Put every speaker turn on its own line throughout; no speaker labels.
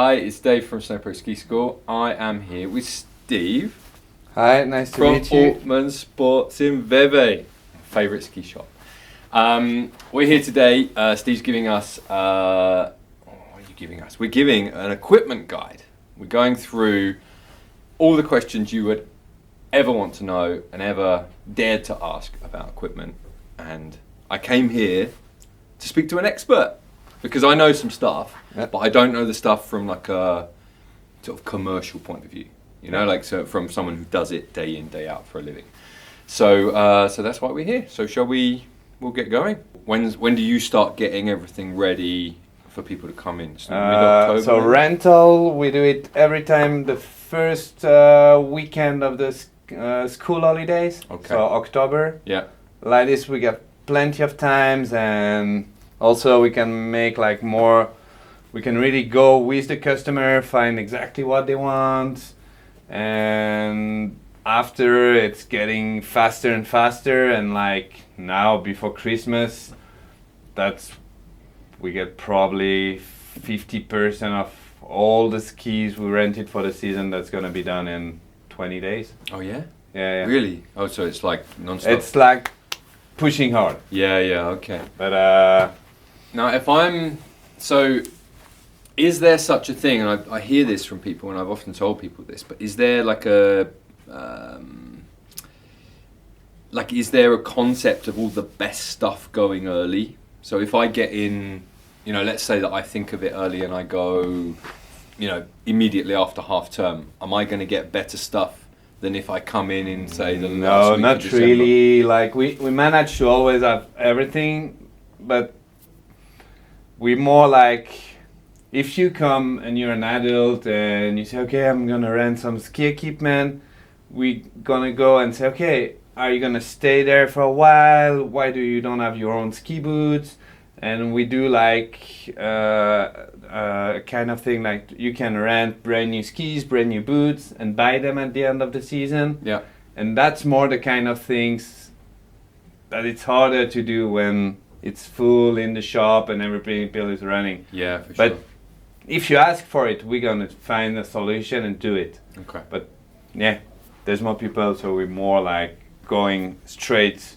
Hi, it's Dave from SnowPros Ski School. I am here with Steve
Hi, nice to
from
meet you.
Altmann Sports in Vevey, favourite ski shop. We're here today. Steve's giving us, what are you giving us? We're giving an equipment guide. We're going through all the questions you would ever want to know and ever dared to ask about equipment. And I came here to speak to an expert because I know some stuff, but I don't know the stuff from like a sort of commercial point of view. You know, like so from someone who does it day in, day out for a living. So that's why we're here. So we'll get going. When do you start getting everything ready for people to come in? Mid-October?
So rental, we do it every time the first weekend of the school holidays.
Okay.
So October.
Yeah.
Like this, we get plenty of times, and also we can make like more. We can really go with the customer, find exactly what they want, and after it's getting faster and faster. And like now before Christmas, we get probably 50% of all the skis we rented for the season. That's gonna be done in 20 days.
Oh yeah?
Yeah.
Really? Oh, so it's like non-stop?
It's like pushing hard.
Yeah, okay.
But
Now is there such a thing, and I hear this from people, and I've often told people this, but is there like is there a concept of all the best stuff going early? So if I get in, you know, let's say that I think of it early and I go, you know, immediately after half term, am I going to get better stuff than if I come in say the last
no,
week
not
of December?
really. Like we manage to always have everything, but we more like if you come and you're an adult and you say, okay, I'm gonna rent some ski equipment, we gonna go and say, okay, are you gonna stay there for a while? Why do you don't have your own ski boots? And we do like kind of thing like you can rent brand new skis, brand new boots, and buy them at the end of the season.
Yeah.
And that's more the kind of things that it's harder to do when it's full in the shop and everything is running.
Yeah, for
But
sure.
if you ask for it, we're gonna find a solution and do it.
Okay.
But yeah, there's more people, so we're more like going straight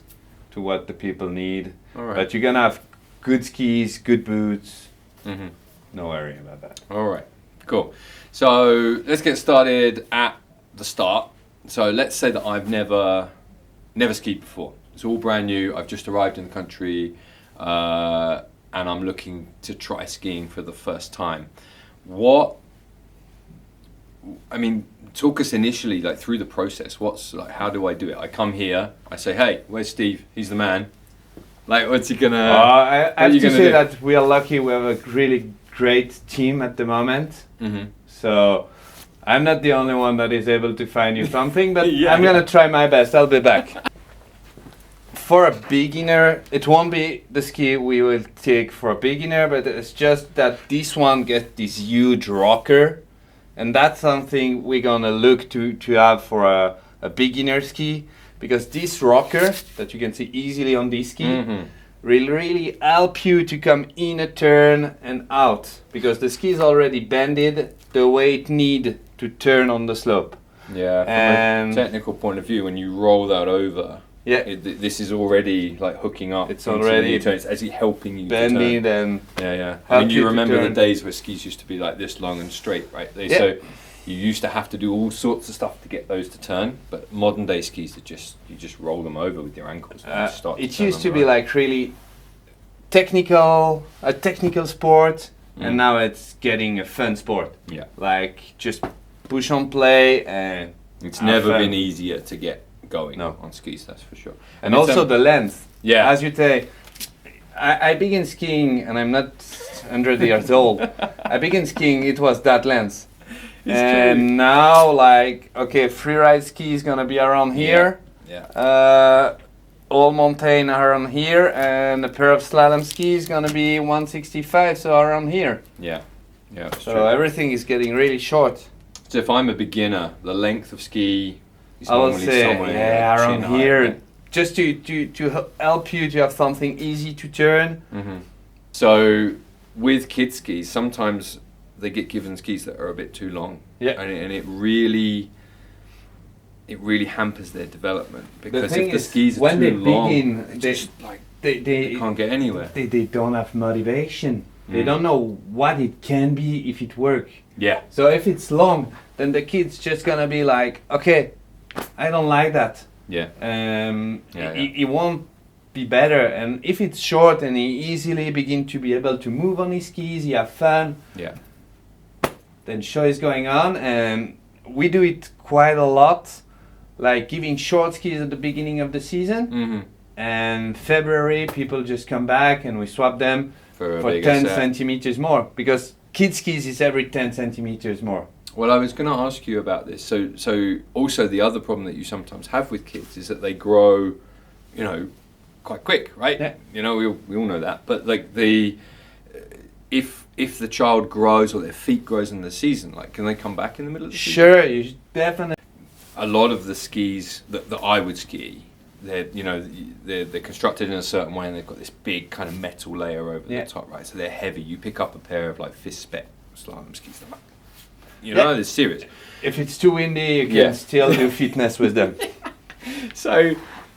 to what the people need.
All right.
But you're gonna have good skis, good boots.
Mm-hmm.
No worry about that.
All right, cool. So let's get started at the start. So let's say that I've never skied before. It's all brand new. I've just arrived in the country, and I'm looking to try skiing for the first time. Talk us initially like through the process. How do I do it? I come here. I say, hey, where's Steve? He's the man. Like, what's he gonna?
I have to say
do?
that we are lucky. We have a really great team at the moment.
Mm-hmm.
So I'm not the only one that is able to find you something, but
Yeah.
I'm gonna try my best. I'll be back. For a beginner, it won't be the ski we will take for a beginner, but it's just that this one gets this huge rocker, and that's something we're gonna look to have for a beginner ski, because this rocker that you can see easily on this ski
Mm-hmm.
will really help you to come in a turn and out, because the ski is already bended the way it need to turn on the slope.
Yeah, from
And
a technical point of view, when you roll that over,
yeah,
this is already like hooking up.
It's
into the
already
new turn. It's actually helping you
bending
to turn.
and
Yeah. I
help
mean,
you
you
to
remember the
turn.
days where skis used to be like this long and straight, right?
Yeah.
So you used to have to do all sorts of stuff to get those to turn, but modern day skis you just roll them over with your ankles. And you start
it
turn
used
on
to
the
be
right.
like really a technical sport, and now it's getting a fun sport.
Yeah.
Like just push on play, and
It's
have
never
fun.
been easier to get going
No.
on skis, that's for sure.
And
it's,
also the length.
yeah.
As you say, I began skiing, and I'm not 100 years old. I began skiing, it was that length.
It's
And
true.
now, like, okay, freeride ski is gonna be around here.
Yeah.
All mountain around here, and a pair of slalom skis is gonna be 165, so around here.
Yeah. That's
So
true.
everything is getting really short.
So if I'm a beginner, the length of ski is
I will
normally
say,
somewhere
yeah,
chin
around
height,
here,
right?
just to help you to have something easy to turn.
So with kid skis, sometimes they get given skis that are a bit too long.
Yeah.
And it really hampers their development, because
thing
if the
is,
skis are
when
too
they
long,
begin,
it's
they-
just like
They
they can't get anywhere.
They don't have motivation. They don't know what it can be if it works.
Yeah.
So if it's long, then the kid's just gonna be like, okay, I don't like that.
Yeah.
He won't be better. And if it's short and he easily begin to be able to move on his skis, he have fun,
Yeah.
then show is going on. And we do it quite a lot, like giving short skis at the beginning of the season.
Mm-hmm.
And February, people just come back and we swap them
For
for 10 centimeters more, because kid skis is every 10 centimeters more.
Well, I was going to ask you about this. So also the other problem that you sometimes have with kids is that they grow, quite quick, right?
Yeah.
We all know that. But like if the child grows or their feet grows in the season, like can they come back in the middle of the season?
Sure, you should definitely.
A lot of the skis that I would ski, they're constructed in a certain way, and they've got this big kind of metal layer over the top, right? So they're heavy. You pick up a pair of like fist spec slalom skis, they're like, they're serious.
If it's too windy, you can still do fitness with them.
So,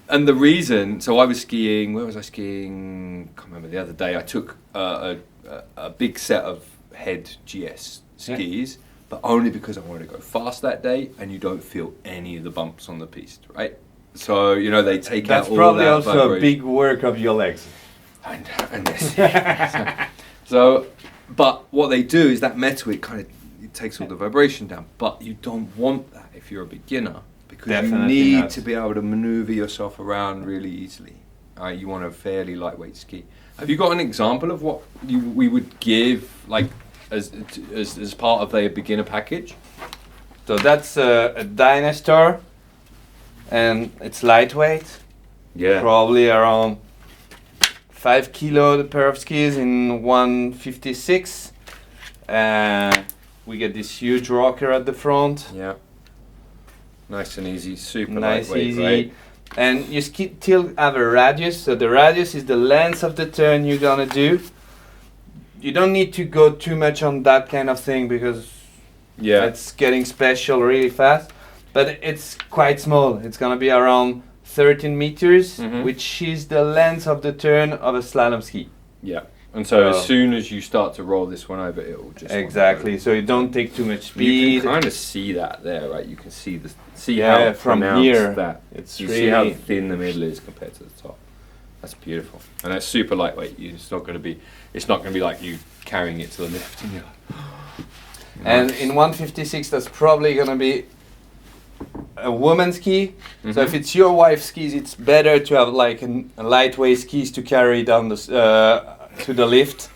and the reason, so I was skiing, where was I skiing? Can't remember, the other day. I took a big set of head GS skis, but only because I wanted to go fast that day, and you don't feel any of the bumps on the piste, right? So, they take
That's
out all
probably
that
also
vibration.
a big work of your legs.
And this, so, but what they do is that metal, it takes all the vibration down, but you don't want that if you're a beginner, because
Definitely
you need
not.
to be able to maneuver yourself around really easily. You want a fairly lightweight ski. Have you got an example of what we would give, like as part of a beginner package?
So that's a Dynastar, and it's lightweight.
Yeah.
Probably around 5 kilo the pair of skis in 156. We get this huge rocker at the front.
Yeah. Nice and easy, super
Nice,
lightweight,
easy.
right?
And you still have a radius. So the radius is the length of the turn you're gonna do. You don't need to go too much on that kind of thing, because it's getting special really fast. But it's quite small. It's gonna be around 13 meters, which is the length of the turn of a slalom ski.
Yeah. And so as soon as you start to roll this one over, it will just
Exactly. So you don't take too much speed.
You can kind of see that there, right? You can see
Yeah,
how
from
pronounced
here,
that.
it's
You
really
see how thin the middle is compared to the top. That's beautiful, and that's super lightweight. It's not going to be like you carrying it to the lift. And,
and in 156, that's probably going to be a woman's ski. So if it's your wife's skis, it's better to have like a lightweight skis to carry down to the lift.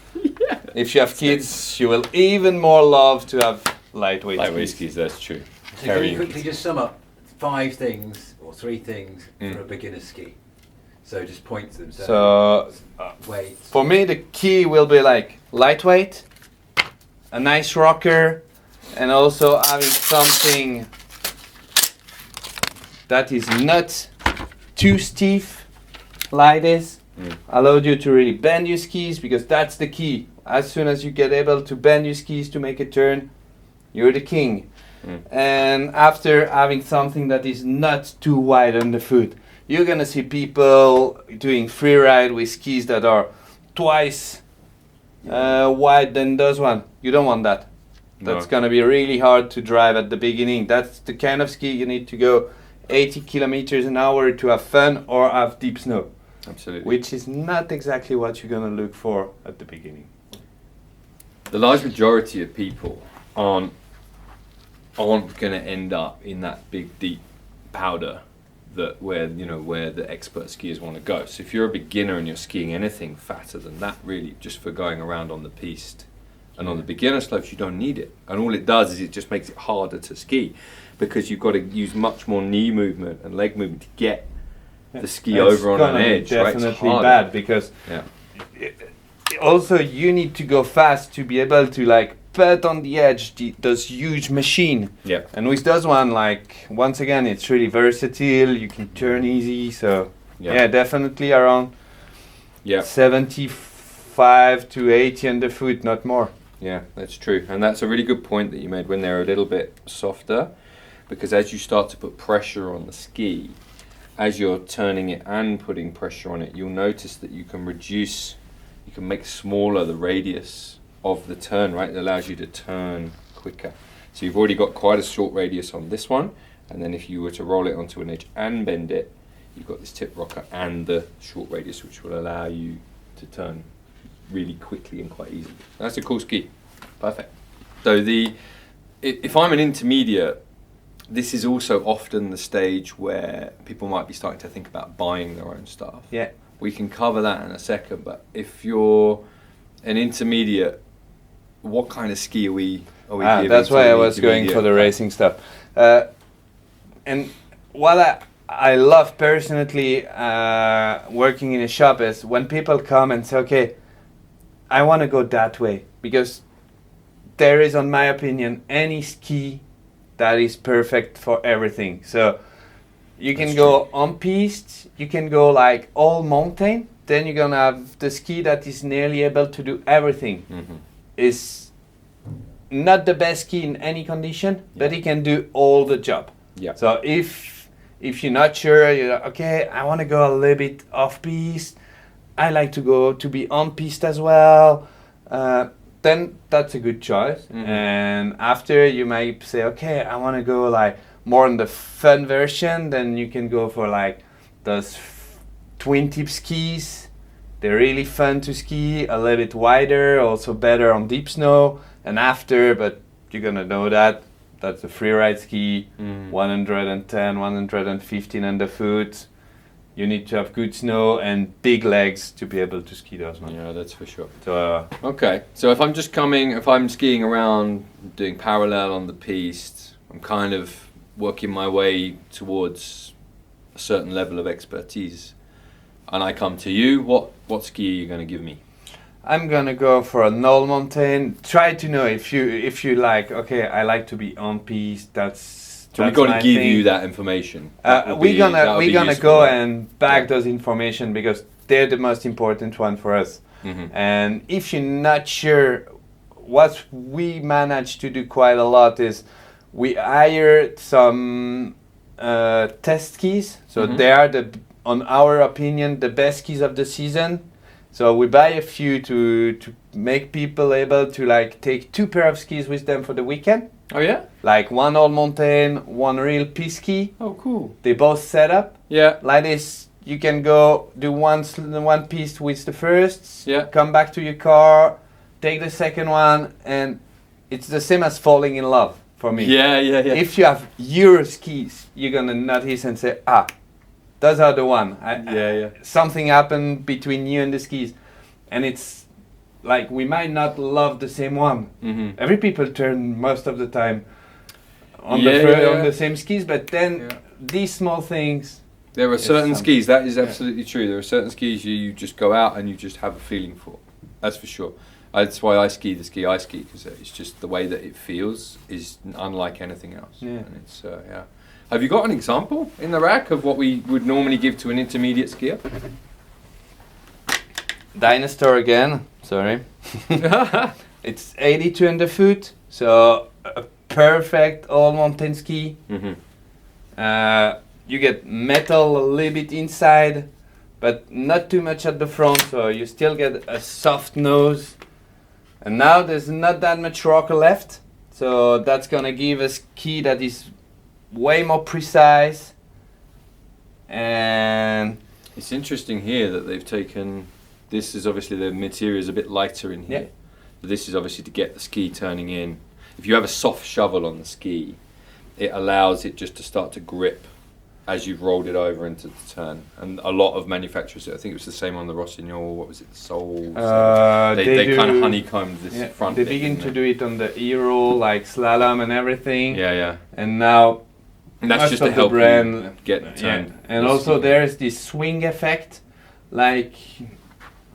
If you have kids, you will even more love to have lightweight
skis. That's true.
So can you quickly just sum up 5 things or 3 things for a beginner ski? So just point to them.
So
weight.
For me, the key will be like lightweight, a nice rocker, and also having something that is not too stiff like this. Allowed you to really bend your skis, because that's the key. As soon as you get able to bend your skis to make a turn, you're the king. And after having something that is not too wide on the foot, you're gonna see people doing free ride with skis that are twice wide than those one. You don't want that. That's gonna be really hard to drive at the beginning. That's the kind of ski you need to go 80 kilometers an hour to have fun or have deep snow.
Absolutely.
Which is not exactly what you're going to look for at the beginning.
The large majority of people aren't going to end up in that big deep powder where the expert skiers want to go. So if you're a beginner and you're skiing anything fatter than that, really just for going around on the piste and on the beginner slopes, you don't need it. And all it does is it just makes it harder to ski, because you've got to use much more knee movement and leg movement to get the ski over on an edge, right? It's
Definitely
harder.
bad, because also you need to go fast to be able to like put on the edge those huge machine.
Yeah.
And with those one, like once again, it's really versatile. You can turn easy. So definitely around 75 to 80 underfoot, not more.
Yeah, that's true. And that's a really good point that you made when they're a little bit softer, because as you start to put pressure on the ski, as you're turning it and putting pressure on it, you'll notice that you can make smaller the radius of the turn, right? It allows you to turn quicker. So you've already got quite a short radius on this one, and then if you were to roll it onto an edge and bend it, you've got this tip rocker and the short radius, which will allow you to turn really quickly and quite easily. That's a cool ski. Perfect. So if I'm an intermediate, this is also often the stage where people might be starting to think about buying their own stuff.
Yeah.
We can cover that in a second, but if you're an intermediate, what kind of ski are we giving?
That's
to
why
an
I was going for the
intermediate?
racing stuff. And what I love personally working in a shop is when people come and say, okay, I want to go that way, because there is, in my opinion, any ski that is perfect for everything. So you can go on piste, you can go like all mountain, then you're gonna have the ski that is nearly able to do everything.
Mm-hmm.
Is not the best ski in any condition, but it can do all the job.
Yeah.
So if you're not sure, you're like, okay, I want to go a little bit off piste, I like to be on piste as well, then that's a good choice.
Mm-hmm.
And after you might say, okay, I want to go like more on the fun version, then you can go for like those twin tip skis. They're really fun to ski, a little bit wider, also better on deep snow. And after, but you're gonna know that's a free ride ski, 110, 115 underfoot. You need to have good snow and big legs to be able to ski those ones.
Yeah, that's for sure.
So
Okay, so if I'm skiing around, doing parallel on the piste, I'm kind of working my way towards a certain level of expertise, and I come to you, what ski are you going to give me?
I'm gonna go for a null mountain. Try to know if you like. Okay, I like to be on piste.
So we've got to give you that information.
We're gonna
useful,
go
right?
and back those information, because they're the most important one for us.
Mm-hmm.
And if you're not sure, what we manage to do quite a lot is we hire some test skis. So they are on our opinion, the best skis of the season. So we buy a few to make people able to like take 2 pair of skis with them for the weekend.
Oh yeah?
Like one all mountain, one real piste ski.
Oh cool.
They both set up.
Yeah.
Like this, you can go do one piste with the first, come back to your car, take the second one, and it's the same as falling in love for me.
Yeah.
If you have your skis, you're gonna notice and say, those are the one. Something happened between you and the skis, and it's like we might not love the same one.
Mm-hmm.
Every people turn most of the time on the same skis, but then these small things.
There are certain skis, that is absolutely true. There are certain skis you just go out and you just have a feeling for. That's for sure. That's why I ski the ski I ski, because it's just the way that it feels is unlike anything else. Yeah. And it's Have you got an example in the rack of what we would normally give to an intermediate skier?
Dinosaur again. Sorry. It's 82 underfoot, so a perfect all mountain ski. Mm-hmm. You get metal a little bit inside, but not too much at the front, so you still get a soft nose. And now there's not that much rocker left, so that's gonna give a ski that is way more precise. And
it's interesting here that they've taken, this is obviously the material is a bit lighter in here. But this is obviously to get the ski turning in. If you have a soft shovel on the ski, it allows it just to start to grip as you've rolled it over into the turn. And a lot of manufacturers, I think it was the same on the Rossignol, what was it, Soul? They kind of honeycombed this front.
They begin to do it on the E-roll, like slalom and everything.
Yeah.
And now
and that's just to help you get turned.
And also there's this swing effect. Like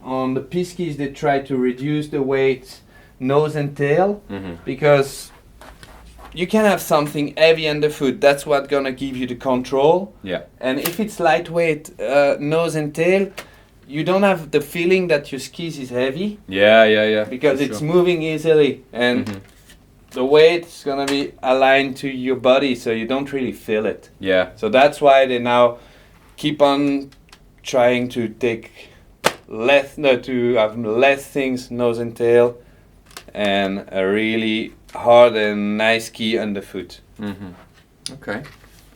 on the piste skis, they try to reduce the weight nose and tail, because you can have something heavy underfoot. That's what's gonna give you the control. Yeah. And if it's lightweight nose and tail, you don't have the feeling that your skis is heavy
Yeah.
because
for
it's
sure.
moving easily and
Mhm.
the weight's gonna be aligned to your body, so you don't really feel it.
Yeah.
So that's why they now keep on trying to take to have less things, nose and tail, and a really hard and nice ski underfoot.
Okay.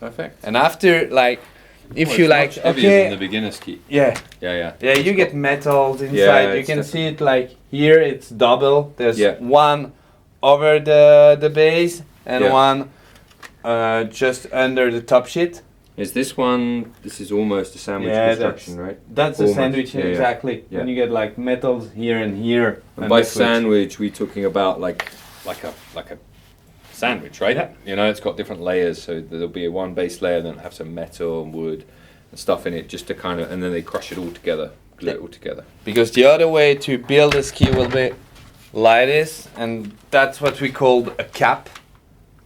Perfect.
And after, like, if
Well,
you
it's
like,
much heavier
okay,
than the beginner ski.
yeah,
Yeah.
you get metals inside.
Yeah,
You
it's
can see it like here. It's double. There's
Yeah.
one over the base and
Yeah.
one just under the top sheet.
Is this one? This is almost a sandwich
Yeah,
construction, right?
That's the
Almost.
sandwich,
Yeah, yeah.
exactly.
Yeah.
And you get like metals here and here.
And by
underfoot.
sandwich, we're talking about like a sandwich, right?
Yeah.
You know, it's got different layers, so there'll be a one base layer, then it'll have some metal and wood and stuff in it, just to kind of, and then they crush it all together, glue it all together.
Because the other way to build a ski will be like this, and that's what we call a cap,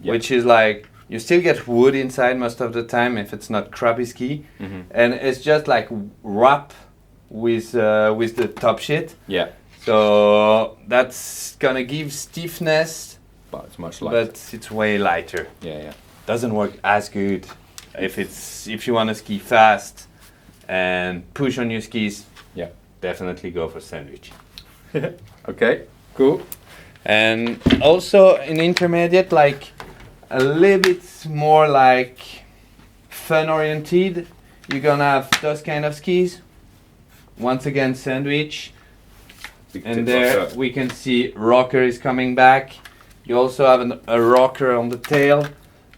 Yeah.
which is like you still get wood inside most of the time if it's not crappy ski, and it's just like wrap with the top sheet.
Yeah,
So that's gonna give stiffness,
but it's much lighter.
but it's way lighter.
Yeah.
Doesn't work as good if you want to ski fast and push on your skis.
Yeah.
Definitely go for sandwich.
Okay, cool.
And also in intermediate, like a little bit more like fun oriented, you're gonna have those kind of skis. Once again, sandwich.
Big
And
tip
there
rocker.
we can see rocker is coming back. You also have a rocker on the tail,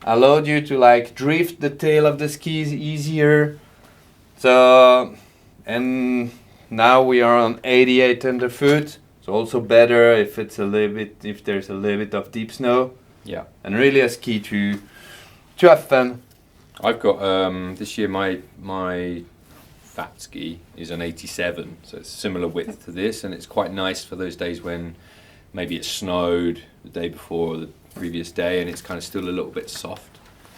allowed you to like drift the tail of the skis easier. So, and now we are on 88 underfoot. It's also better if there's a little bit of deep snow.
Yeah.
And really a ski to have fun.
I've got this year my fat ski is an 87, so it's similar width to this, and it's quite nice for those days when maybe it snowed the day before or the previous day, and it's kind of still a little bit soft.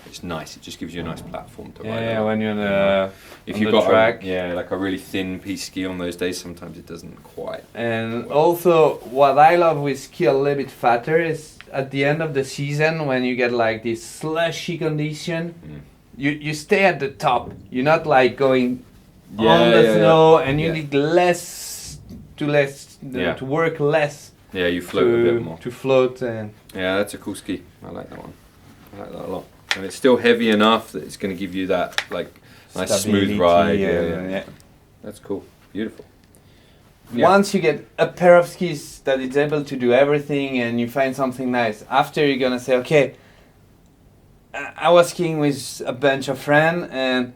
It's nice. It just gives you a nice platform to ride
Yeah,
on.
when you're on
If
on
you've
the
got
track.
like a really thin piece ski on those days, sometimes it doesn't quite.
And also, what I love with ski a little bit fatter is at the end of the season when you get like this slushy condition, you stay at the top. You're not like going on the snow, and you need less to work less.
Yeah, you float a bit more.
To float and
Yeah, that's a cool ski. I like that one. I like that a lot. And it's still heavy enough that it's going to give you that like nice
stability,
smooth ride.
yeah.
That's cool. Beautiful.
Once you get a pair of skis that is able to do everything and you find something nice, after you're gonna say, okay, I was skiing with a bunch of friends and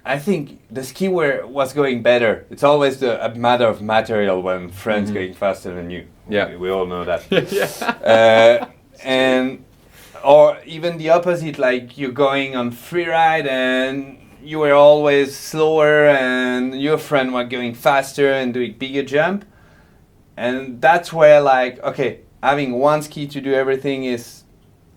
I think the ski was going better. It's always a matter of material when friends going faster than you.
Yeah.
We all know that.
Yeah.
And or even the opposite, like you're going on free ride and you were always slower and your friend was going faster and doing bigger jump. And that's where like, okay, having one ski to do everything is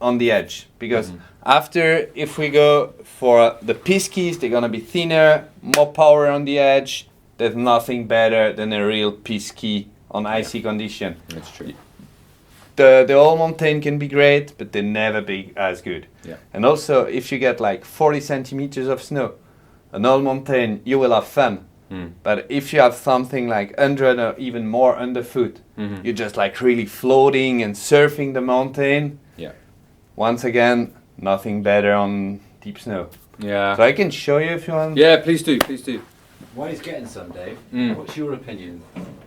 on the edge. Because after, if we go for the P skis, they're gonna be thinner, more power on the edge. There's nothing better than a real P ski on icy condition.
That's true.
The all mountain can be great, but they never be as good.
Yeah.
And also, if you get like 40 centimeters of snow, an all mountain, you will have fun. But if you have something like 100 or even more underfoot, you're just like really floating and surfing the mountain.
Yeah.
Once again, nothing better on deep snow.
Yeah.
So I can show you if you want.
Yeah, please do. Please do.
While he's getting some, Dave,
Mm.
what's your opinion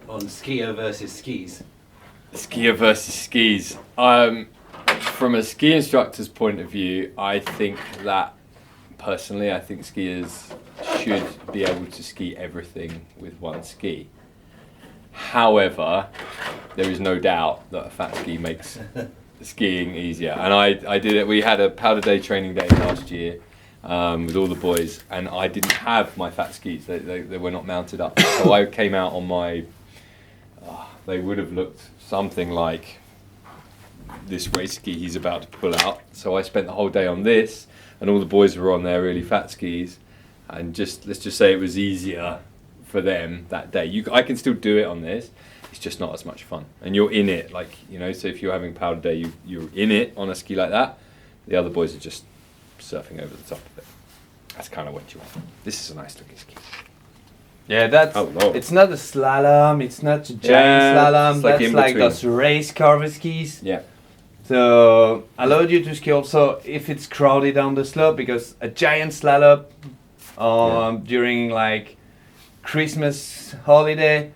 on skier versus skis?
Skier versus skis. From a ski instructor's point of view, I think that personally, I think skiers should be able to ski everything with one ski. However, there is no doubt that a fat ski makes skiing easier. And I did it. We had a powder day training day last year with all the boys, and I didn't have my fat skis. They were not mounted up. So I came out on my. They would have looked something like this race ski he's about to pull out. So I spent the whole day on this, and all the boys were on their really fat skis, and let's just say it was easier for them that day. I can still do it on this. It's just not as much fun, and you're in it, like, you know. So if you're having powder day, you're in it on a ski like that. The other boys are just surfing over the top of it. That's kind of what you want. This is a nice looking ski.
Yeah, that's.
Oh, Lord.
It's not a slalom. It's not a giant slalom.
It's like
That's
in
like
between.
those race cover skis.
Yeah.
So allowed you to ski also if it's crowded on the slope, because a giant slalom during like Christmas holiday,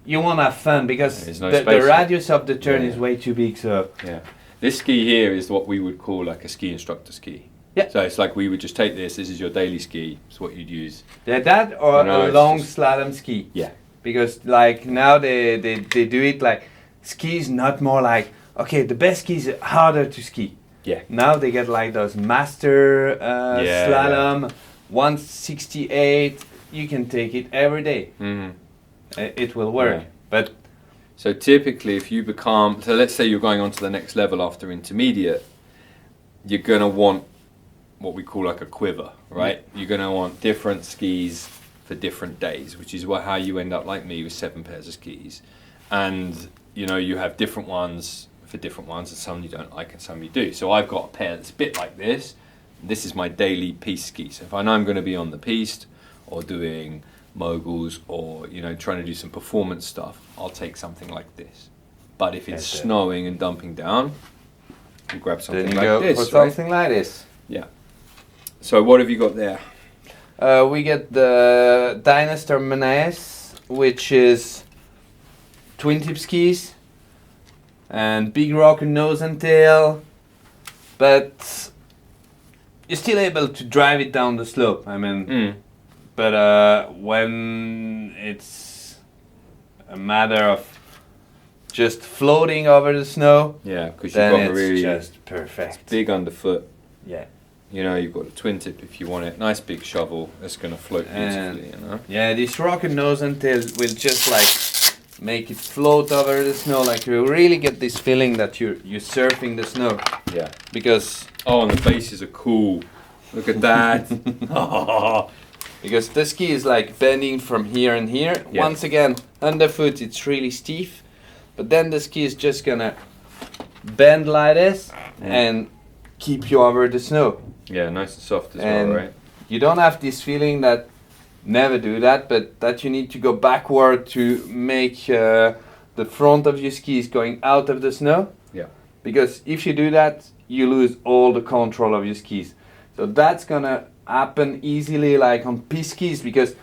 you want to have fun because
There's no
the
space.
radius of the turn
Yeah.
is way too big. So
Yeah. This ski here is what we would call like a ski instructor ski.
Yeah.
So it's like we would just take this. This is your daily ski. It's what you'd use.
yeah, that or
You know,
a
it's
long
just-
slalom ski.
Yeah.
Because like now they do it like skis, not more like, okay, the best skis are harder to ski.
Yeah.
Now they get like those master slalom 168. You can take it every day.
Mm-hmm.
It will work.
Yeah.
But
So typically, if you become, so let's say you're going on to the next level after intermediate, you're going to want what we call like a quiver, right? You're going to want different skis for different days, which is how you end up like me with 7 pairs of skis. And, you know, you have different ones for different ones, and some you don't like and some you do. So I've got a pair that's a bit like this. This is my daily piste ski. So if I know I'm going to be on the piste or doing moguls or, you know, trying to do some performance stuff, I'll take something like this. But if it's
That's it.
snowing and dumping down, you grab something
then you
like
go
this,
for
right?
something like this.
Yeah. So what have you got there?
We get the Dynaster Menace, which is twin tip skis and big rocker nose and tail, but you're still able to drive it down the slope. I mean, but when it's a matter of just floating over the snow,
Yeah, because you've
then
got a
it's
really
just perfect.
big underfoot.
Yeah.
You know, you've got a twin tip if you want it. Nice big shovel that's going to float beautifully, you know?
Yeah, this rocket nose and tail will just like make it float over the snow. Like you really get this feeling that you're surfing the snow,
Yeah.
because
Oh, and the faces are cool. Look at that. Oh.
because the ski is like bending from here and here.
Yeah.
Once again, underfoot it's really stiff, but then the ski is just gonna bend like this and keep you over the snow.
Yeah, nice and soft as
And
well, right?
you don't have this feeling that never do that, but that you need to go backward to make the front of your skis going out of the snow.
Yeah.
Because if you do that, you lose all the control of your skis. So that's gonna happen easily, like on piste skis, because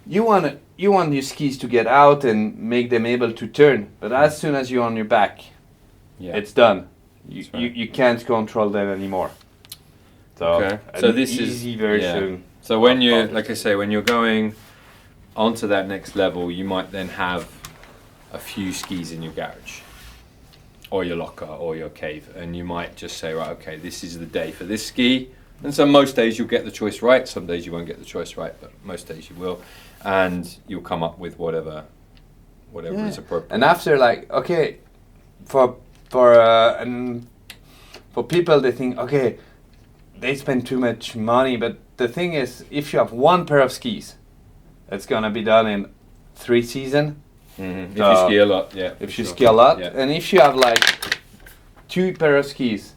you want your skis to get out and make them able to turn. But as soon as you're on your back,
Yeah.
it's done.
That's right.
You can't control them anymore. So,
Okay. So
an
this is
easy version.
So when you,
of-
like I say, when you're going onto that next level, you might then have a few skis in your garage, or your locker, or your cave, and you might just say, right, okay, this is the day for this ski. And so most days you'll get the choice right. Some days you won't get the choice right, but most days you will, and you'll come up with whatever
Yeah.
is appropriate.
And after, like, okay, for people, they think, okay, they spend too much money. But the thing is, if you have one pair of skis, it's gonna be done in 3 seasons.
If you ski a lot, yeah.
If
for
you
sure.
ski a lot,
Yeah.
and if you have like 2 pair of skis,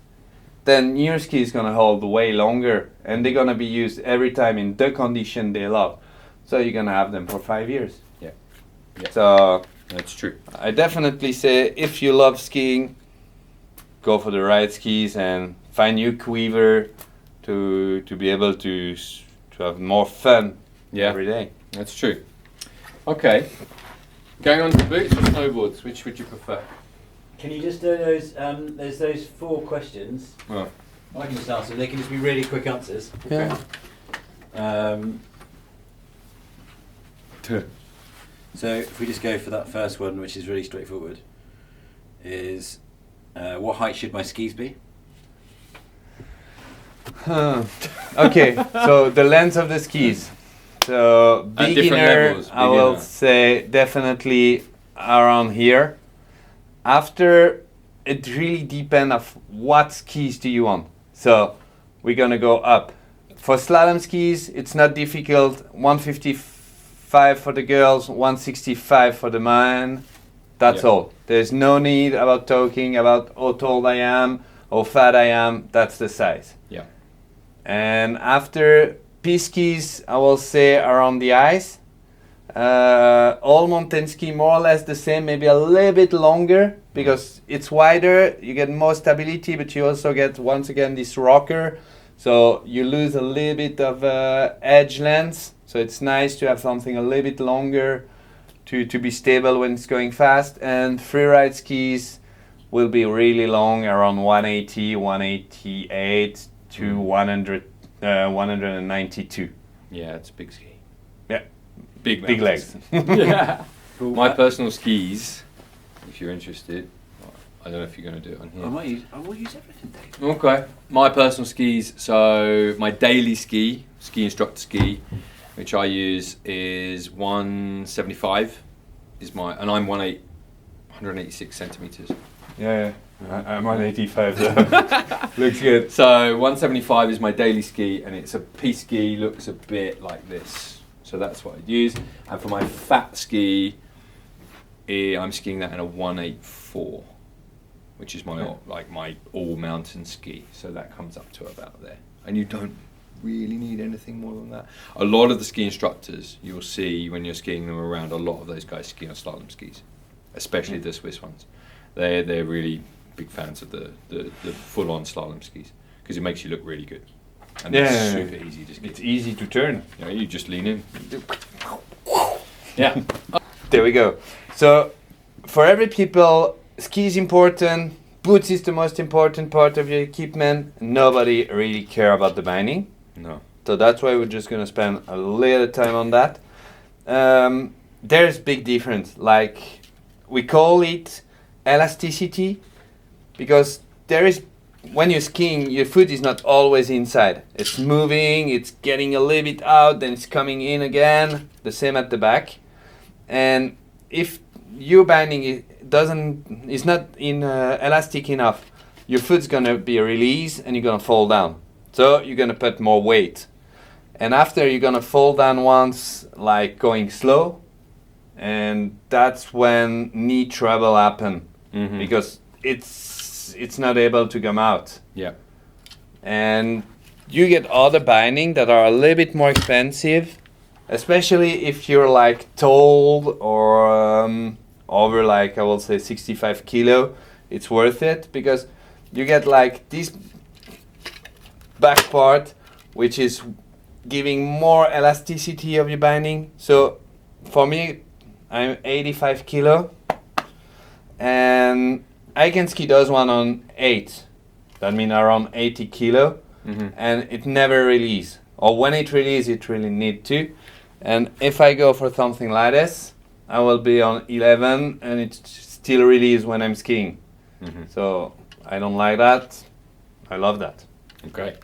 then your ski is gonna hold way longer, and they're gonna be used every time in the condition they love. So you're gonna have them for 5 years.
Yeah. Yeah.
So
That's true.
I definitely say, if you love skiing, go for the right skis and find your quiver to be able to have more fun
Yeah.
every day.
That's true. Okay. Going on to boots or snowboards, which would you prefer?
Can you just do those? There's those 4 questions.
Oh.
I can just answer them. They can just be really quick answers.
Yeah.
So if we just go for that first one, which is really straightforward, is what height should my skis be?
Okay, so the length of the skis. So
At different
beginner,
levels,
I will
beginner.
say definitely around here. After, it really depends of what skis do you want. So we're gonna go up. For slalom skis, it's not difficult. 155 165 for the girls, 165 for the men. That's all. There's no need about talking about how tall I am, how fat I am. That's the size.
Yeah.
And after skis, I will say are on the ice. All mountain ski more or less the same, maybe a little bit longer because it's wider. You get more stability, but you also get once again this rocker. So you lose a little bit of edge length. So it's nice to have something a little bit longer to be stable when it's going fast. And freeride skis will be really long, around 180, 188 to 100, 192.
Yeah, it's a big ski.
Yeah.
Big
legs.
Yeah. Cool. My personal skis, if you're interested, I don't know if you're going to do it on here.
I will use everything, Dave.
Okay. My personal skis, so my daily ski instructor ski, which I use is 175, and I'm 186 centimeters.
Yeah. I'm on 85 though. Looks good.
So 175 is my daily ski, and it's a pea ski, looks a bit like this. So that's what I'd use. And for my fat ski, I'm skiing that in a 184, which is my my all mountain ski. So that comes up to about there. And you don't really need anything more than that. A lot of the ski instructors you'll see when you're skiing them around, a lot of those guys ski on slalom skis, especially the Swiss ones. They're really big fans of the full-on slalom skis because it makes you look really good. And it's super easy to ski.
It's easy to turn.
You know, you just lean in. Yeah.
There we go. So for every people, ski is important. Boots is the most important part of your equipment. Nobody really care about the binding.
No.
So that's why we're just gonna spend a little time on that. There's big difference. Like we call it elasticity because there is, when you're skiing, your foot is not always inside. It's moving, it's getting a little bit out, then it's coming in again. The same at the back. And if your binding is not elastic enough, your foot's gonna be released and you're gonna fall down. So you're gonna put more weight. And after you're gonna fall down once, like going slow, and that's when knee trouble happen because it's not able to come out.
Yeah.
And you get other binding that are a little bit more expensive, especially if you're like tall or over like I will say 65 kilo. It's worth it because you get like this back part which is giving more elasticity of your binding. So for me, I'm 85 kilo and I can ski those one on 8. That means around 80 kilo and it never release. Or when it release, it really need to. And if I go for something like this, I will be on 11 and it still release when I'm skiing. So I don't like that. I love that.
Okay.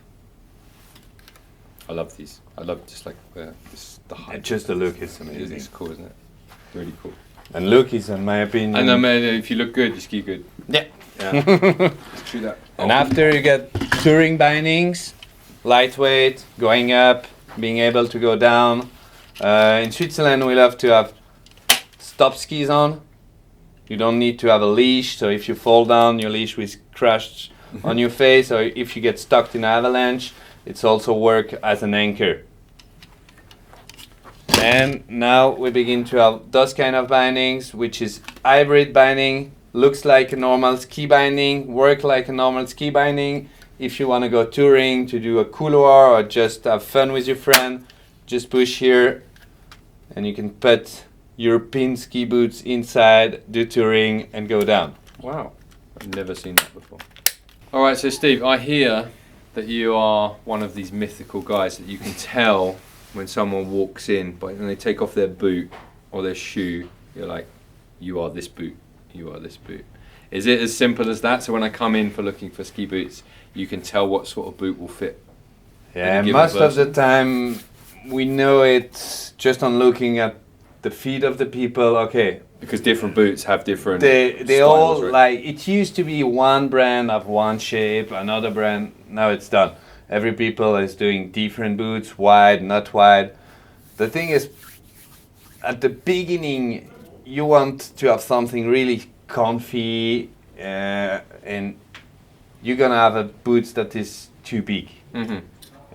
I love these. I love just like the height.
Just the look is amazing.
It's cool, isn't it? Really cool.
And look is, in my opinion.
And I mean, if you look good, you ski good.
Yeah.
It's true that.
And after you get touring bindings, lightweight, going up, being able to go down. In Switzerland, we love to have stop skis on. You don't need to have a leash, so if you fall down, your leash will crash on your face, or if you get stuck in an avalanche, it's also work as an anchor. And now we begin to have those kind of bindings, which is hybrid binding, looks like a normal ski binding, work like a normal ski binding. If you want to go touring, to do a couloir or just have fun with your friend, just push here and you can put your pin ski boots inside, do touring and go down.
Wow, I've never seen that before. All right, so Steve, I hear that you are one of these mythical guys that you can tell when someone walks in, but when they take off their boot or their shoe, you're like, you are this boot, you are this boot. Is it as simple as that? So when I come in for looking for ski boots, you can tell what sort of boot will fit?
Yeah, most of the time we know it just on looking at the feet of the people. Okay,
because different boots have different
they
styles,
all
right?
like, it used to be one brand of one shape, another brand, now it's done. Every people is doing different boots, wide, not wide. The thing is, at the beginning, you want to have something really comfy, and you're gonna have a boots that is too big.
Mm-hmm.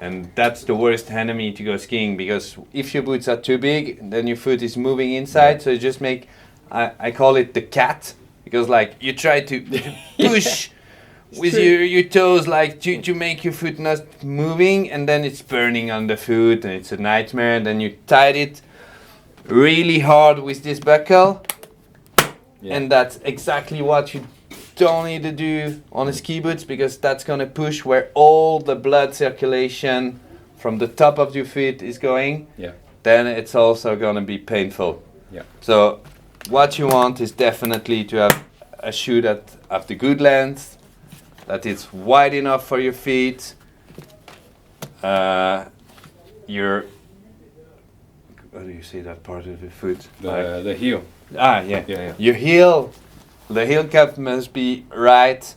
And that's the worst enemy to go skiing, because if your boots are too big, then your foot is moving inside. So you just make, I call it the cat, because like you try to push with your toes, like to make your foot not moving, and then it's burning on the foot, and it's a nightmare. And then you tied it really hard with this buckle, and that's exactly what you don't need to do on the ski boots, because that's gonna push where all the blood circulation from the top of your feet is going.
Yeah.
Then it's also gonna be painful.
Yeah.
So what you want is definitely to have a shoe that have the good length, that it's wide enough for your feet. Your, how do you say that part of your foot?
The heel.
Yeah. Your heel, the heel cap must be right.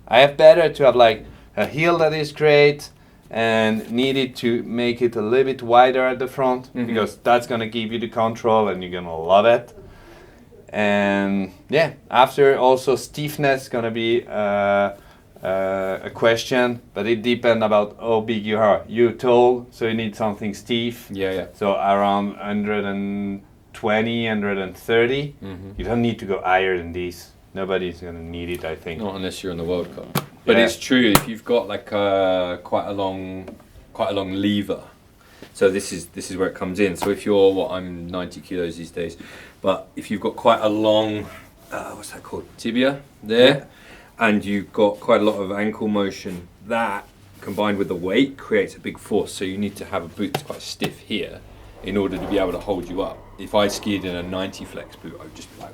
I have better to have like a heel that is great, and needed to make it a little bit wider at the front, because that's gonna give you the control and you're gonna love it. And yeah, after also stiffness gonna be a question, but it depends about how big you are. You're tall, so you need something stiff.
Yeah.
So around 120, 130. You don't need to go higher than this. Nobody's gonna need it, I think.
Not unless you're in the World Cup. But
Yeah.
it's true, if you've got like quite a long lever. So this is where it comes in. So if you're I'm 90 kilos these days, but if you've got quite a long, what's that called, tibia there, and you've got quite a lot of ankle motion, that combined with the weight creates a big force. So you need to have a boot that's quite stiff here in order to be able to hold you up. If I skied in a 90 flex boot, I would just be like,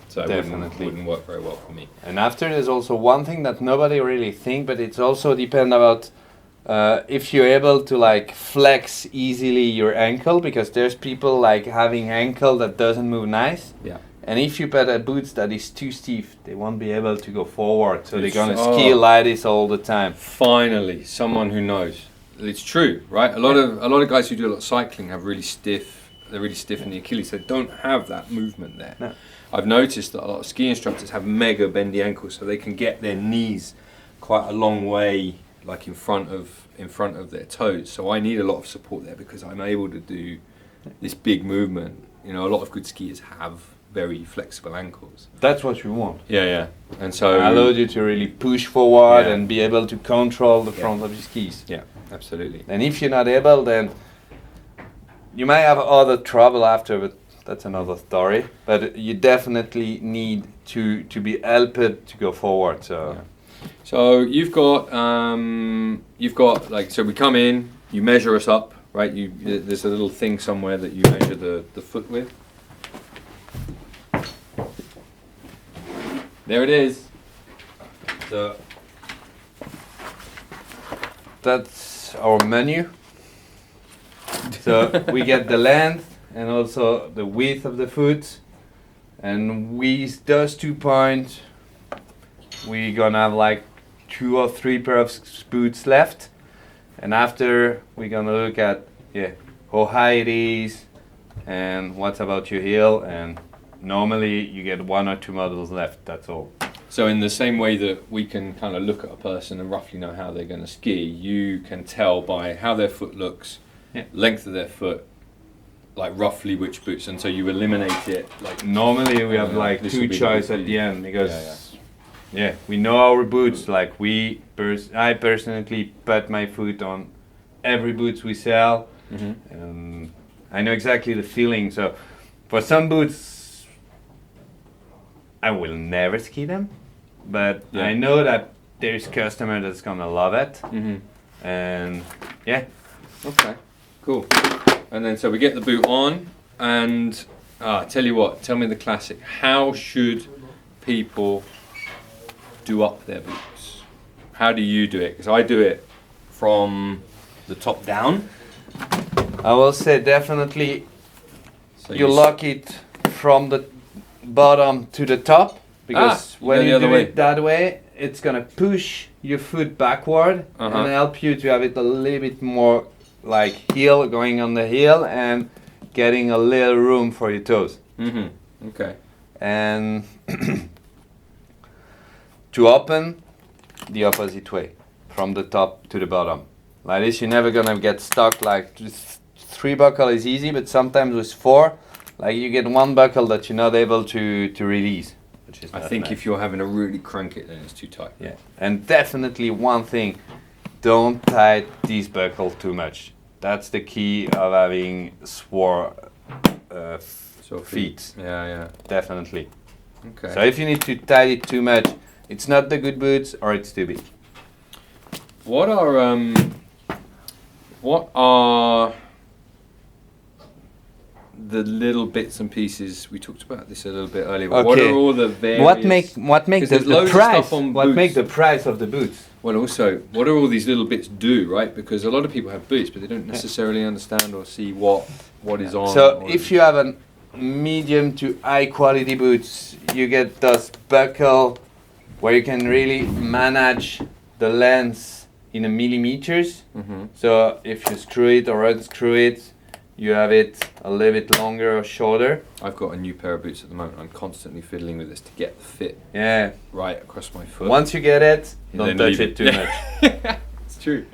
so it wouldn't work very well for me.
And after, there's also one thing that nobody really think, but it's also depend about if you're able to like flex easily your ankle, because there's people like having ankle that doesn't move nice.
Yeah.
And if you put a boots that is too stiff, they won't be able to go forward. So they're
It's-
gonna ski like this all the time.
Finally, someone who knows. It's true, right? A lot of guys who do a lot of cycling have really stiff. They're really stiff in the Achilles. They don't have that movement there.
No.
I've noticed that a lot of ski instructors have mega bendy ankles, so they can get their knees quite a long way, like in front of their toes. So I need a lot of support there, because I'm able to do this big movement. You know, a lot of good skiers have very flexible ankles.
That's what you want.
Yeah. And so
Allowed you to really push forward
Yeah.
and be able to control the
Yeah.
front of your skis.
Yeah, absolutely.
And if you're not able, then you might have other trouble after, but that's another story. But you definitely need to be helped to go forward. So
Yeah. So you've got like, so we come in, you measure us up, right? There's a little thing somewhere that you measure the foot with. There it is. So
that's our menu. So we get the length and also the width of the foot, and with those 2 points, we're gonna have like 2 or 3 pair of boots left. And after, we're gonna look at how high it is and what about your heel, and normally you get 1 or 2 models left, that's all.
So in the same way that we can kind of look at a person and roughly know how they're going to ski, you can tell by how their foot looks, length of their foot, like roughly which boots, and so you eliminate it. Like
normally we have like
this
2
will be
choices
the-
at the end, because we know our boots. Like I personally put my foot on every boots we sell. I know exactly the feeling. So for some boots, I will never ski them, but I know that there's customer that's gonna love it. And
Okay, cool. And then so we get the boot on, and tell you what, tell me the classic. How should people do up their boots? How do you do it? Because I do it from the top down.
I will say definitely
So
you lock it from the bottom to the top, because
you
when
go the
you
other
do
way.
it that way, it's gonna push your foot backward and help you to have it a little bit more like heel, going on the heel, and getting a little room for your toes.
Okay.
And to open the opposite way, from the top to the bottom. Like this, you're never gonna get stuck. Like just 3 buckle is easy, but sometimes with 4, like you get 1 buckle that you're not able to release. Which is
I
not
think
nice.
if you're having to really crank it, then it's too tight.
Yeah, and definitely one thing, don't tie this buckle too much. That's the key of having sore feet.
Yeah.
Definitely.
Okay.
So if you need to tie it too much, it's not the good boots or it's too big.
What are the little bits and pieces? We talked about this a little bit earlier. But what
Okay.
are all the various?
What make
'cause
the
there's loads of
price?
stuff on
What
boots.
make the price of the boots?
Well, also, what do all these little bits do, right? Because a lot of people have boots, but they don't necessarily understand or see what is on.
So
or-
if you have a medium to high quality boots, you get those buckle where you can really manage the length in a millimeters.
Mhm.
So if you screw it or unscrew it, you have it a little bit longer or shorter.
I've got a new pair of boots at the moment. I'm constantly fiddling with this to get the fit
Yeah.
right across my foot.
Once you get it,
And
don't
then
touch
leave
it too much.
It's true.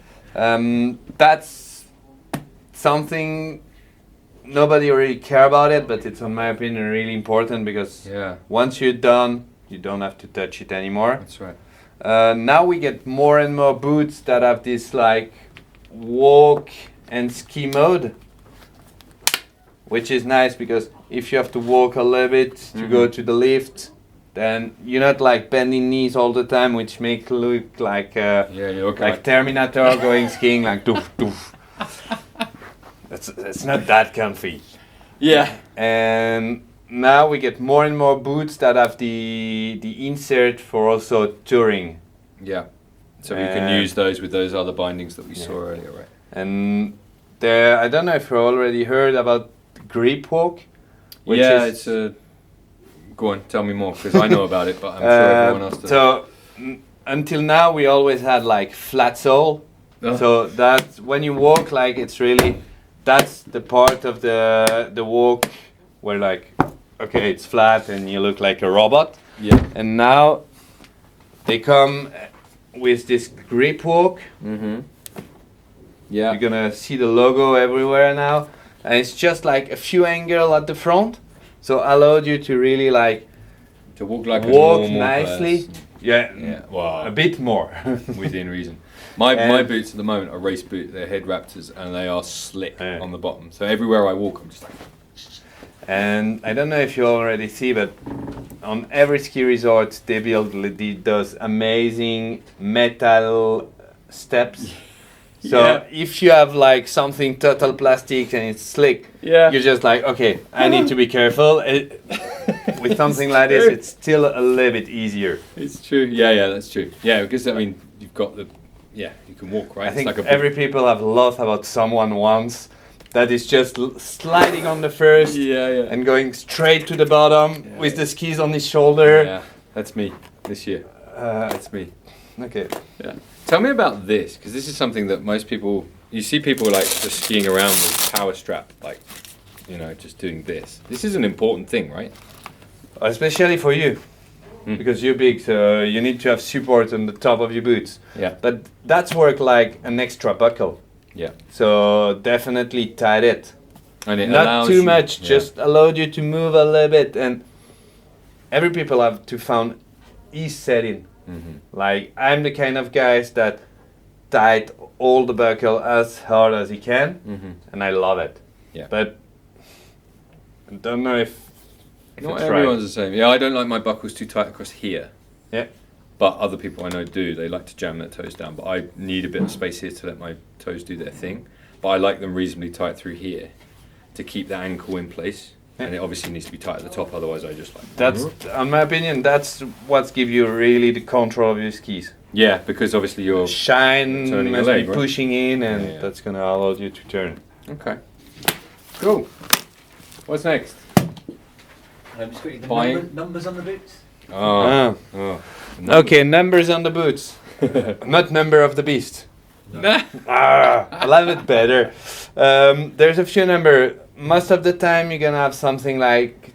That's something nobody really care about it, but it's, in my opinion, really important because
Yeah,
once you're done, you don't have to touch it anymore.
that's right.
Now we get more and more boots that have this like walk and ski mode, which is nice because if you have to walk a little bit to go to the lift, then you're not like bending knees all the time, which make look like
Yeah, you look
like Terminator going skiing, like doof doof. It's not that comfy.
yeah.
And now we get more and more boots that have the insert for also touring.
Yeah. So we can use those with those other bindings that we saw earlier, right?
And there, I don't know if you already heard about grip walk. Which
Yeah,
is,
it's a. Go on, tell me more because I know about it, but I'm sure everyone else does.
So until now we always had like flat sole.
Oh.
So that when you walk, like it's really, that's the part of the walk where like, okay, it's flat and you look like a robot.
Yeah.
And now they come with this grip walk.
Mm-hmm. Yeah.
You're gonna see the logo everywhere now, and it's just like a few angle at the front, so allowed you to really like
To walk like
walk
a normal
nicely.
person.
Yeah,
Yeah. Wow.
a bit more.
Within reason. My
And-
boots at the moment are race boot. They're head raptors and they are slick
Yeah.
on the bottom. So everywhere I walk, I'm just like.
And I don't know if you already see, but on every ski resort they build those amazing metal steps. So
Yeah.
if you have like something total plastic and it's slick,
Yeah.
you're just like, okay, I need to be careful. With something like this,
true.
it's still a little bit easier.
It's true. Yeah, that's true. Yeah, because I mean, you've got the. Yeah, you can walk, right?
I think
it's like
every people have laughed about someone once that is just sliding on the first
Yeah.
and going straight to the bottom
Yeah.
with the skis on his shoulder.
Yeah, that's me this year. That's me.
Okay.
Yeah. Tell me about this, because this is something that most people. You see people like just skiing around with power strap, like, just doing this. This is an important thing, right?
Especially for you, because you're big, so you need to have support on the top of your boots.
Yeah.
But that's work like an extra buckle.
Yeah.
So definitely tight it.
And it
Not
allows
too
you-
much,
yeah.
just allowed you to move a little bit. And every people have to find ease setting.
Mhm.
Like I'm the kind of guys that tight all the buckle as hard as he can,
Mhm.
and I love it.
Yeah.
But I don't know if
Not
it's
everyone's
right.
the same. Yeah, I don't like my buckles too tight across here.
Yeah.
But other people I know do. They like to jam their toes down. But I need a bit of space here to let my toes do their thing. But I like them reasonably tight through here to keep the ankle in place.
Yeah.
And it obviously needs to be tight at the top. Otherwise, I just like.
That's, in my opinion, that's what gives you really the control of your skis.
Yeah, because obviously you're.
Shine
Turning your
must
leg,
be
right?
pushing in, and
Yeah.
that's gonna allow you to turn.
Okay. Cool. What's next?
Just quickly, the
Buying.
numbers on the boots.
Oh.
Okay, numbers on the boots. Not number of the beast. I love it better. There's a few number. Most of the time you're gonna have something like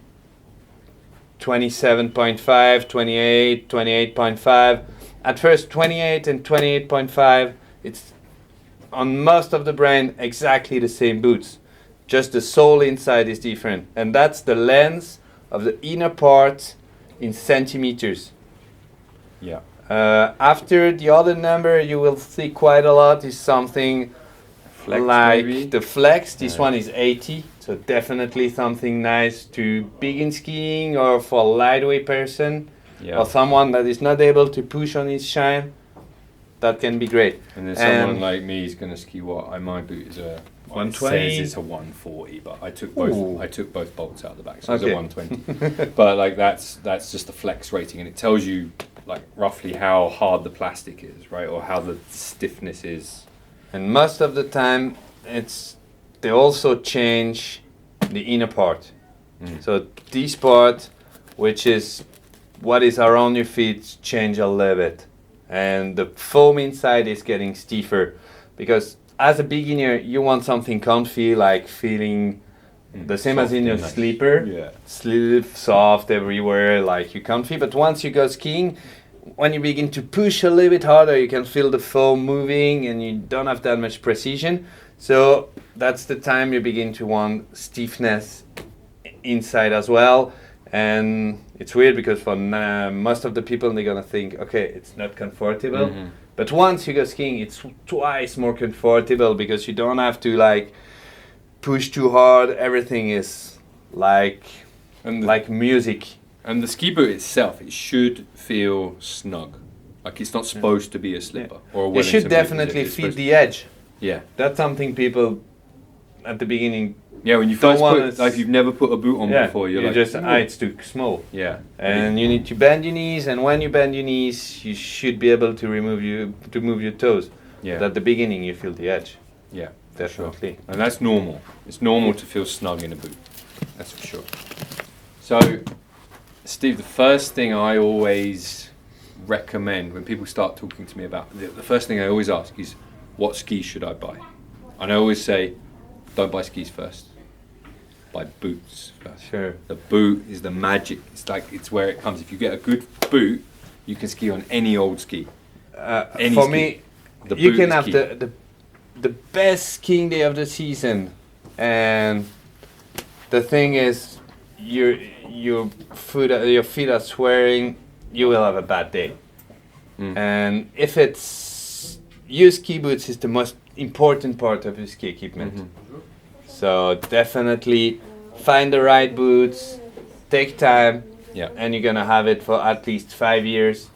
27.5, 28, 28.5. At first 28 and 28.5, it's on most of the brand exactly the same boots. Just the sole inside is different. And that's the length of the inner part in centimeters.
Yeah.
After the other number you will see quite a lot is something
Flex,
like
maybe?
the flex. This
Yeah.
one is 80, so definitely something nice to begin skiing or for a lightweight person
Yeah.
or someone that is not able to push on his shine. That can be great.
And then someone
And-
like me is going to ski what? My boot is a
120.
It says it's a 140, but I took both.
Ooh.
I took both bolts out of the back, so
Okay.
it's a 120. But like that's just the flex rating, and it tells you like roughly how hard the plastic is, right, or how the stiffness is.
And most of the time, they also change the inner part. So this part, which is what is around your feet, change a little bit, and the foam inside is getting stiffer, because as a beginner you want something comfy, like feeling the same as
Soft
in your
and nice.
sleeper,
Yeah.
sleep soft everywhere, like you're comfy. But once you go skiing, when you begin to push a little bit harder, you can feel the foam moving and you don't have that much precision. So that's the time you begin to want stiffness inside as well. And it's weird because for most of the people, they're gonna think, okay, it's not comfortable.
Mhm.
But once you go skiing, it's twice more comfortable because you don't have to like push too hard. Everything is like
And the,
like music.
and the ski boot itself, it should feel snug. Like it's not supposed to be a slipper or a
It
Wellington
should
boot,
definitely
it's
fit
supposed-
the edge.
Yeah.
That's something people at the beginning.
Yeah, when you
Don't
first
wanna
put, like you've never put a boot on before, you're like,
just
"Ooh."
it's too small,
Yeah.
and you need to bend your knees. And when you bend your knees, you should be able to move your toes.
Yeah.
But at the beginning, you feel the edge.
Yeah.
Definitely.
And that's normal. It's normal to feel snug in a boot. That's for sure. So, Steve, the first thing I always recommend when people start talking to me about the first thing I always ask is, what skis should I buy? And I always say, don't buy skis first. Buy boots first.
Sure.
The boot is the magic. It's where it comes. If you get a good boot, you can ski on any old ski. Any
For
ski.
me,
The
you
boot
can
is
have
key.
the best skiing day of the season, and the thing is, your feet are swearing. You will have a bad day. And if it's your ski boots is the most important part of your ski equipment. So definitely find the right boots, take time,
Yeah.
and you're gonna have it for at least 5 years,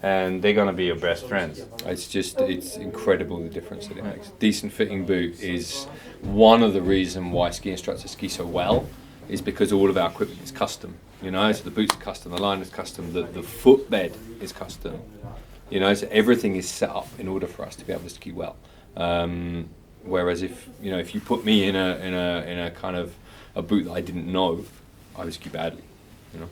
and they're gonna be your best friends.
It's incredible the difference that it makes. Decent fitting boot is one of the reasons why ski instructors ski so well, is because all of our equipment is custom. You know, so the boots are custom, the line is custom, the footbed is custom. You know, so everything is set up in order for us to be able to ski well. Whereas if you put me in a kind of a boot that I didn't know, I would ski badly. You know.